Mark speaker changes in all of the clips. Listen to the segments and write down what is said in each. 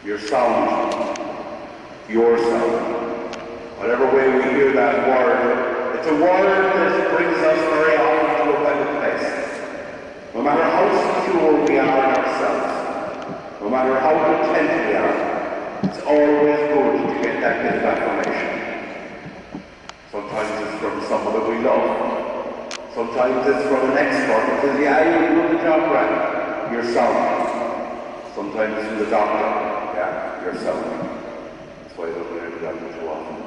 Speaker 1: your sound, your sound. Whatever way we hear that word, it's a word that brings us very often to a better place. No matter how secure we are in ourselves, no matter how content we are, it's always good to get that bit of affirmation. Sometimes it's from someone that we love. Sometimes it's from an expert who says, yeah, you're doing the job right. You're sound. Sometimes it's from the doctor. Yeah, you're sound. That's why I don't hear the doctor too often.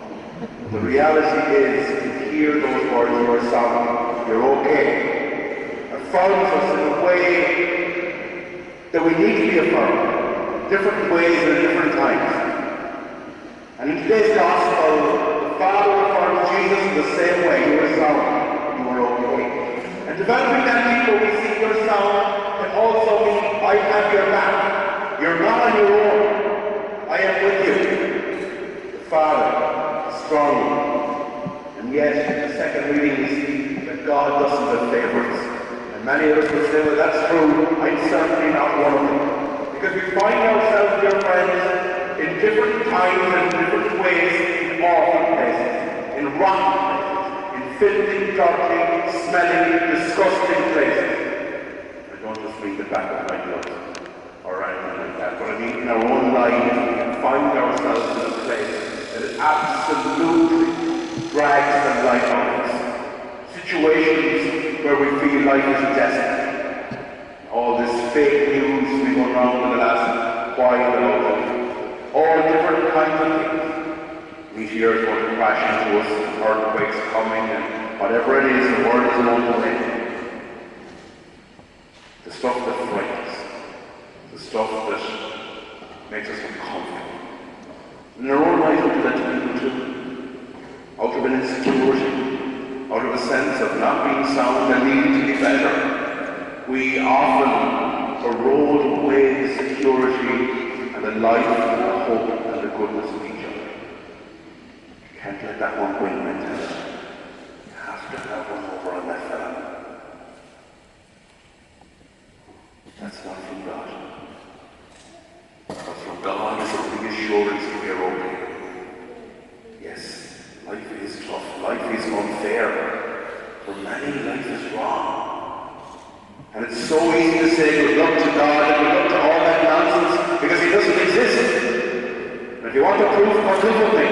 Speaker 1: The reality is, you hear those words, you're sound, you're okay. Affirms us in a way that we need to be affirmed. Different ways and different times. And in today's gospel, the Father affirms Jesus in the same way. You are sound, you are okay. And developing that people, we see your sound can also mean I have your back. You're not on your own. I am with you. The Father, strong. And yet, in the second reading, we see that God doesn't have favorites. And many of us will say, well, that's true. I'm certainly not one of them. Because we find ourselves, dear friends, in different times and different ways, in awful places, in rotten places, in filthy, dirty, smelling, disgusting places. I don't just mean the back of my gloves or anything like that, but I mean in our own lives we can find ourselves in a place that is absolutely drags the life out of us. Situations where we feel life is desperate. All this fake news we've gone around in the last while, all different kinds of things. Meteors going to crash into us, earthquakes coming, and whatever it is, the world is going to end. The stuff that frightens, the stuff that makes us uncomfortable. In our own lives, we do that to people too. Out of an insecurity, out of a sense of not being sound and needing to be better, we often erode away the security and the life and the hope and the goodness of each other. You can't let that one win mentality. You have to have one over on that fella. That's not from God. But from God is a reassurance that we are okay. Yes, life is tough, life is unfair. For many, life is wrong. And it's so easy to say good luck to God and good luck to all that nonsense because He doesn't exist. And if you want to prove it, prove it me.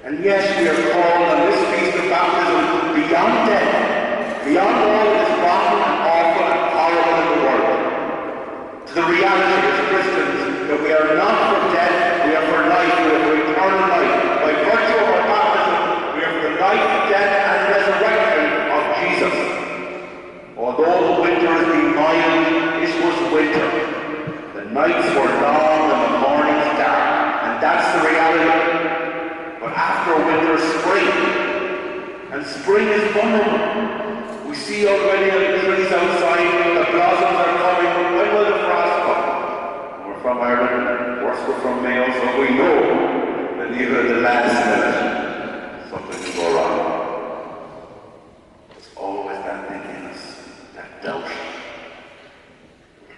Speaker 1: And yes, we are called on this feast of baptism beyond death, beyond all that is rotten and awful and horrible in the world, to the reality as Christians that we are not for death, we are for life, we are for eternal life. By virtue of our baptism, we are for the life, death, and resurrection of Jesus. Although the winter has been mild, it was winter. The nights were long and the mornings dark, and that's the reality. But after winter, spring, and spring is vulnerable. We see already the trees outside, the blossoms are coming, but when will the frost come? We're from Ireland, worse we're from Mayo, so we know that even at the last minute, something will go wrong. There's always that thing in us, that doubt.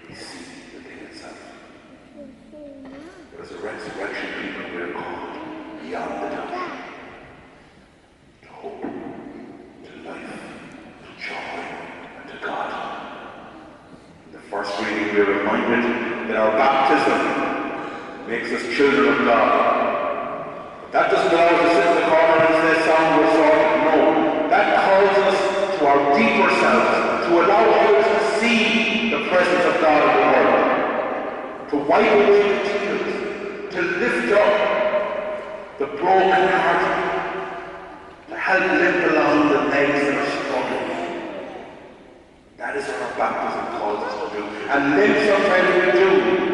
Speaker 1: We see the thing itself. But as a resurrection people, we are called beyond the doubt. To hope, to life, to joy, and to God. In the first reading, we are reminded that our baptism makes us children of God. But that doesn't allow us to sit in the corner and say, sound we're sorted. No. That calls us to our deeper selves, to allow others to see the presence of God in the world, to wipe away the tears, to lift up the broken heart, to help limp along the legs that are struggling. That is what our baptism calls us to do. And limp sometimes we do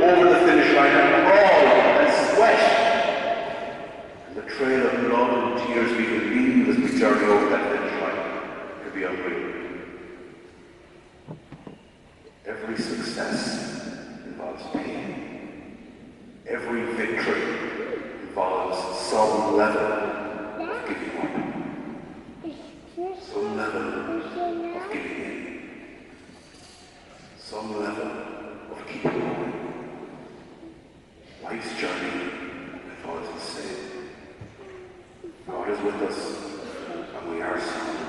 Speaker 1: over the finish line and crawl and sweat. And the trail of blood and tears we can leave as we journey over that finish line could be unreal. Every success involves pain. Every victory involves some level of giving up, some level of giving in, some level of keeping going. Life's journey, I thought it's insane. God is with us, and we are some.